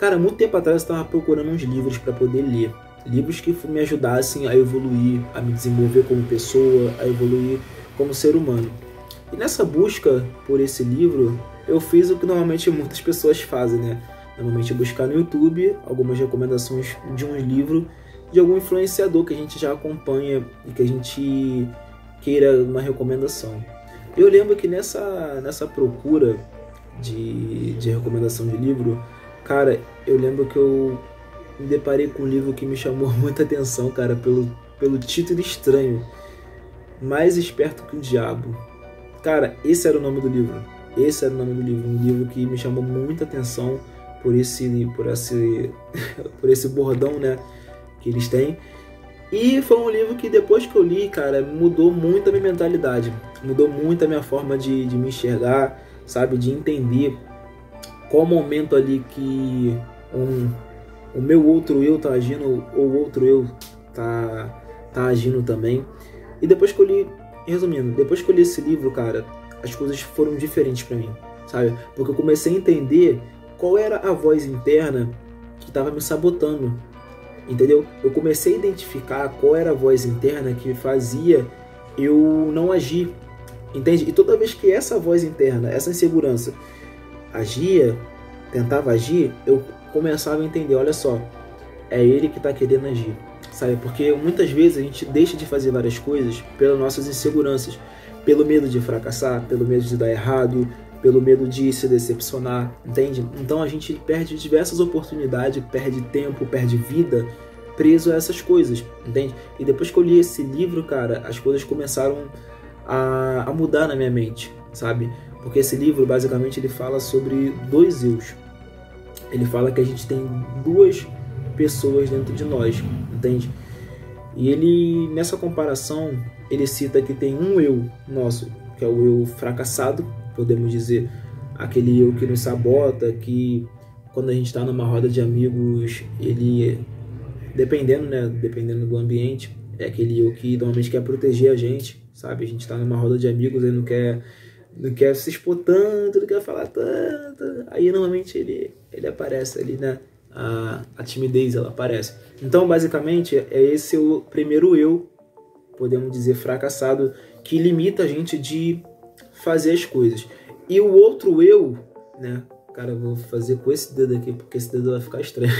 Cara, muito tempo atrás eu estava procurando uns livros para poder ler. Livros que me ajudassem a evoluir, a me desenvolver como pessoa, a evoluir como ser humano. E nessa busca por esse livro, eu fiz o que normalmente muitas pessoas fazem, né? Normalmente buscar no YouTube algumas recomendações de um livro de algum influenciador que a gente já acompanha e que a gente queira uma recomendação. Eu lembro que nessa procura de recomendação de livro, cara, eu lembro que eu me deparei com um livro que me chamou muita atenção, cara, pelo título estranho. Mais Esperto que o Diabo. Cara, esse era o nome do livro. Esse era o nome do livro. Um livro que me chamou muita atenção por esse bordão, né, que eles têm. E foi um livro que depois que eu li, cara, mudou muito a minha mentalidade. Mudou muito a minha forma de me enxergar, sabe? De entender qual momento ali que o meu outro eu tá agindo, ou o outro eu tá agindo também. E depois que eu li, resumindo, depois que eu li esse livro, cara, as coisas foram diferentes pra mim, sabe? Porque eu comecei a entender qual era a voz interna que tava me sabotando, entendeu? Eu comecei a identificar qual era a voz interna que fazia eu não agir, entende? E toda vez que essa voz interna, essa insegurança tentava agir, eu começava a entender, olha só, é ele que tá querendo agir, sabe? Porque muitas vezes a gente deixa de fazer várias coisas pelas nossas inseguranças, pelo medo de fracassar, pelo medo de dar errado, pelo medo de se decepcionar, entende? Então a gente perde diversas oportunidades, perde tempo, perde vida preso a essas coisas, entende? E depois que eu li esse livro, cara, as coisas começaram a mudar na minha mente, sabe? Porque esse livro, basicamente, ele fala sobre dois eus. Ele fala que a gente tem duas pessoas dentro de nós, entende? E ele, nessa comparação, ele cita que tem um eu nosso, que é o eu fracassado, podemos dizer, aquele eu que nos sabota, que quando a gente está numa roda de amigos, ele, dependendo do ambiente, é aquele eu que normalmente quer proteger a gente, sabe? A gente está numa roda de amigos e não quer se expor tanto, não quer falar tanto, aí normalmente ele aparece ali, né? A timidez, ela aparece. Então, basicamente, é esse o primeiro eu, podemos dizer, fracassado, que limita a gente de fazer as coisas. E o outro eu, né? Cara, eu vou fazer com esse dedo aqui, porque esse dedo vai ficar estranho.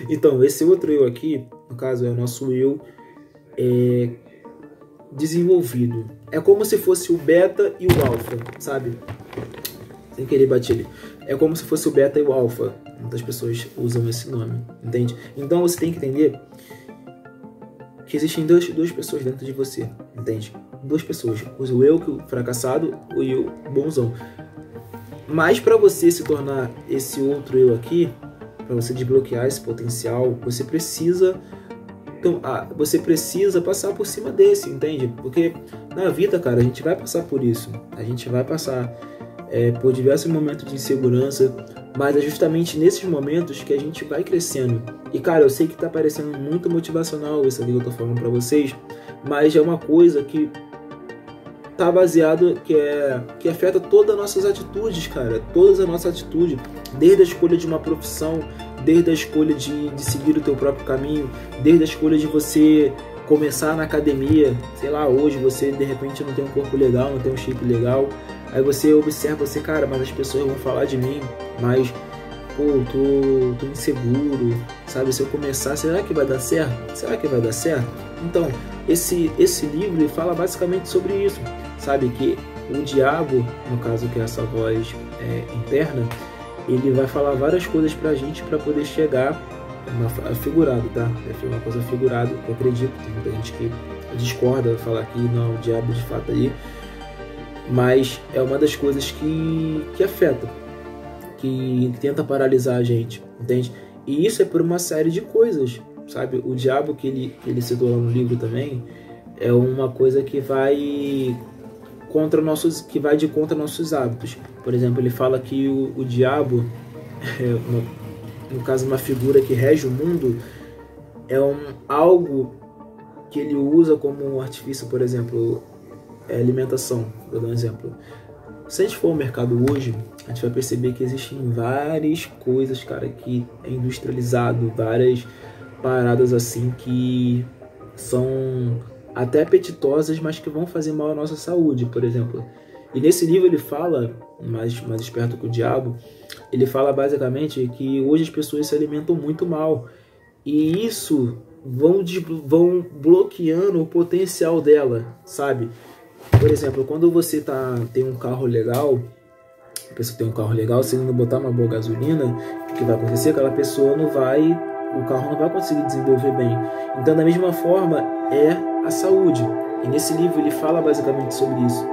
Então, esse outro eu aqui, no caso, é o nosso eu desenvolvido. É como se fosse o beta e o alfa, sabe? Sem querer bater ali. É como se fosse o beta e o alfa. Muitas pessoas usam esse nome, entende? Então você tem que entender que existem duas pessoas dentro de você, entende? Duas pessoas. O eu fracassado e o eu bonzão. Mas para você se tornar esse outro eu aqui, para você desbloquear esse potencial, você precisa passar por cima desse, entende? Porque na vida, cara, a gente vai passar por isso. A gente vai passar por diversos momentos de insegurança, mas é justamente nesses momentos que a gente vai crescendo. E, cara, eu sei que tá parecendo muito motivacional isso aqui que eu tô falando pra vocês, mas é uma coisa que tá baseado, que afeta todas as nossas atitudes, cara. Todas as nossas atitudes, desde a escolha de uma profissão, desde a escolha de seguir o teu próprio caminho, desde a escolha de você começar na academia. Sei lá, hoje você de repente não tem um corpo legal, não tem um shape legal, aí você observa, cara, mas as pessoas vão falar de mim, mas pô, tô inseguro, sabe? Se eu começar, será que vai dar certo? Será que vai dar certo? Então, esse livro fala basicamente sobre isso, sabe? Que o diabo, no caso que é essa voz interna, ele vai falar várias coisas pra gente para poder chegar, figurado, tá? É uma coisa figurada, eu acredito, tem muita gente que discorda, falar que não, o diabo de fato aí, mas é uma das coisas que afeta, que tenta paralisar a gente, entende? E isso é por uma série de coisas, sabe? O diabo que ele citou lá no livro também é uma coisa que vai de contra nossos hábitos. Por exemplo, ele fala que o diabo, no caso uma figura que rege o mundo, é algo que ele usa como um artifício, por exemplo, alimentação. Vou dar um exemplo. Se a gente for ao mercado hoje, a gente vai perceber que existem várias coisas, cara, que é industrializado, várias paradas assim que são até apetitosas, mas que vão fazer mal à nossa saúde, por exemplo. E nesse livro ele fala, mais esperto que o diabo, ele fala basicamente que hoje as pessoas se alimentam muito mal. E isso vão bloqueando o potencial dela, sabe? Por exemplo, quando você tem um carro legal, a pessoa tem um carro legal, se ele não botar uma boa gasolina, o que vai acontecer? Aquela pessoa o carro não vai conseguir desenvolver bem. Então, da mesma forma, é a saúde. E nesse livro ele fala basicamente sobre isso.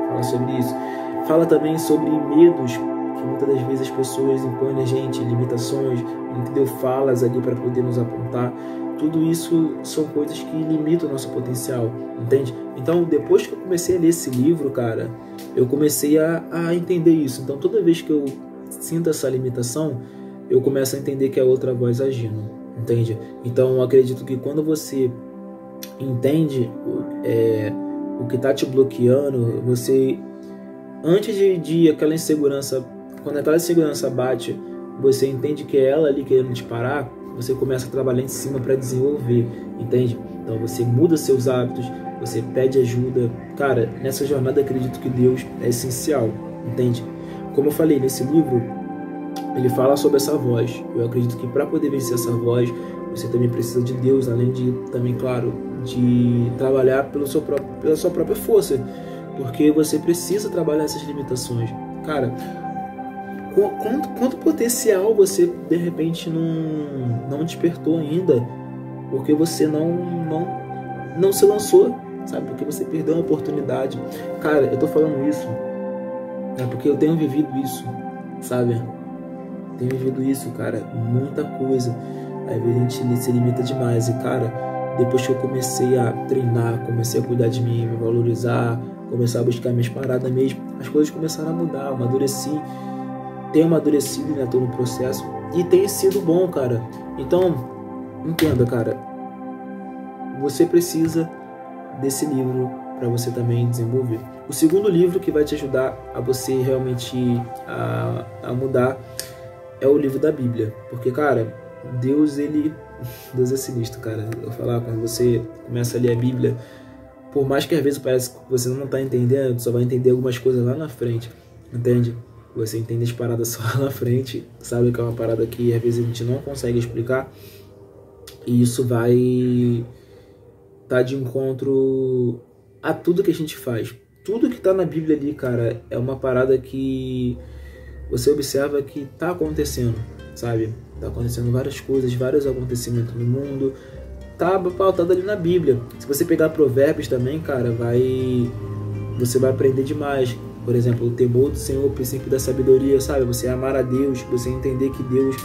Fala também sobre medos que muitas das vezes as pessoas impõem na gente, limitações, entendeu? Falas ali para poder nos apontar. Tudo isso são coisas que limitam o nosso potencial, entende? Então, depois que eu comecei a ler esse livro, cara, eu comecei a entender isso. Então, toda vez que eu sinto essa limitação, eu começo a entender que é outra voz agindo, entende? Então, eu acredito que quando você entende o que está te bloqueando, você, antes de aquela insegurança, quando aquela insegurança bate, você entende que é ela ali querendo te parar, você começa a trabalhar em cima para desenvolver, entende? Então você muda seus hábitos, você pede ajuda. Cara, nessa jornada acredito que Deus é essencial, entende? Como eu falei, nesse livro, ele fala sobre essa voz. Eu acredito que para poder vencer essa voz, você também precisa de Deus, além de também, claro, de trabalhar pela sua própria força, porque você precisa trabalhar essas limitações. Cara, quanto potencial você de repente não despertou ainda, porque você não se lançou, sabe? Porque você perdeu uma oportunidade. Cara, eu tô falando isso porque eu tenho vivido isso, sabe? Tenho vivido isso, cara, muita coisa. Às vezes a gente se limita demais. E cara, depois que eu comecei a treinar, comecei a cuidar de mim, me valorizar, começar a buscar minhas paradas mesmo, as coisas começaram a mudar. Eu amadureci, tenho amadurecido, né? Tô no processo e tem sido bom, cara. Então, entenda, cara, você precisa desse livro para você também desenvolver. O segundo livro que vai te ajudar a você realmente a mudar é o livro da Bíblia. Porque, cara, Deus é sinistro, cara. Eu falar, quando você começa a ler a Bíblia, por mais que às vezes parece que você não tá entendendo, só vai entender algumas coisas lá na frente, entende? Você entende as paradas só lá na frente, sabe que é uma parada que às vezes a gente não consegue explicar, e isso vai tá de encontro a tudo que a gente faz. Tudo que tá na Bíblia ali, cara, é uma parada que você observa que tá acontecendo, sabe? Tá acontecendo várias coisas, vários acontecimentos no mundo, tá pautado ali na Bíblia. Se você pegar Provérbios também, cara, você vai aprender demais. Por exemplo, o temor do Senhor, o princípio da sabedoria, sabe? Você amar a Deus, você entender que Deus,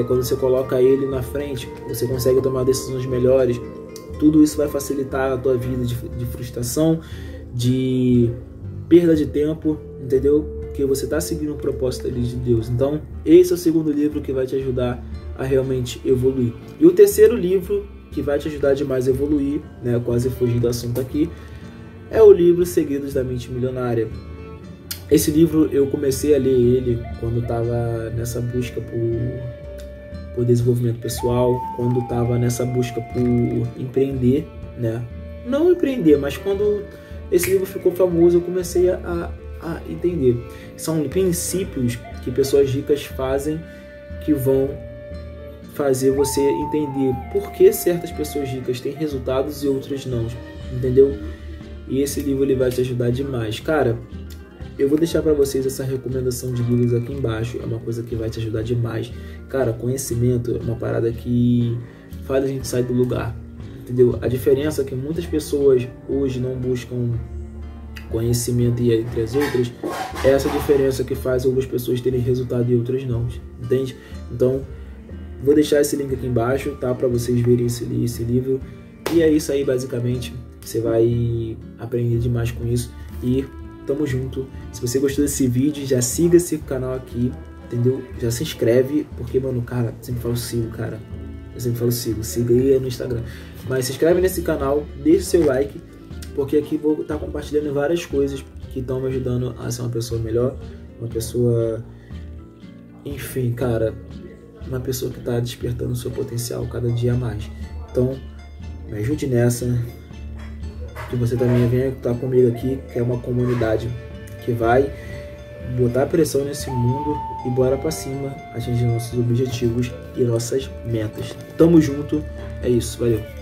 quando você coloca Ele na frente, você consegue tomar decisões melhores. Tudo isso vai facilitar a tua vida de frustração, de perda de tempo, entendeu? Porque você está seguindo o propósito ali de Deus. Então, esse é o segundo livro que vai te ajudar a realmente evoluir. E o terceiro livro que vai te ajudar demais a evoluir, né? Eu quase fugi do assunto aqui, é o livro Segredos da Mente Milionária. Esse livro eu comecei a ler ele quando estava nessa busca por desenvolvimento pessoal, quando estava nessa busca por empreender, né? Não empreender, mas quando esse livro ficou famoso, eu comecei a entender. São princípios que pessoas ricas fazem que vão fazer você entender por que certas pessoas ricas têm resultados e outras não, entendeu? E esse livro ele vai te ajudar demais. Cara, eu vou deixar para vocês essa recomendação de livros aqui embaixo. É uma coisa que vai te ajudar demais. Cara, conhecimento é uma parada que faz a gente sair do lugar, entendeu? A diferença é que muitas pessoas hoje não buscam conhecimento e entre as outras, é essa diferença que faz algumas pessoas terem resultado e outras não, entende? Então, vou deixar esse link aqui embaixo, tá? Para vocês verem esse livro. E é isso aí, basicamente. Você vai aprender demais com isso. E tamo junto. Se você gostou desse vídeo, já siga esse canal aqui, entendeu? Já se inscreve, porque, mano, cara, sempre falo sigo, cara. Eu sempre falo sigo. Siga aí no Instagram. Mas se inscreve nesse canal, deixa o seu like, porque aqui vou estar compartilhando várias coisas que estão me ajudando a ser uma pessoa melhor. uma pessoa, enfim, cara, uma pessoa que está despertando o seu potencial cada dia mais. Então, me ajude nessa, que você também venha estar comigo aqui, que é uma comunidade que vai botar pressão nesse mundo e bora pra cima, atingir nossos objetivos e nossas metas. Tamo junto, é isso, valeu.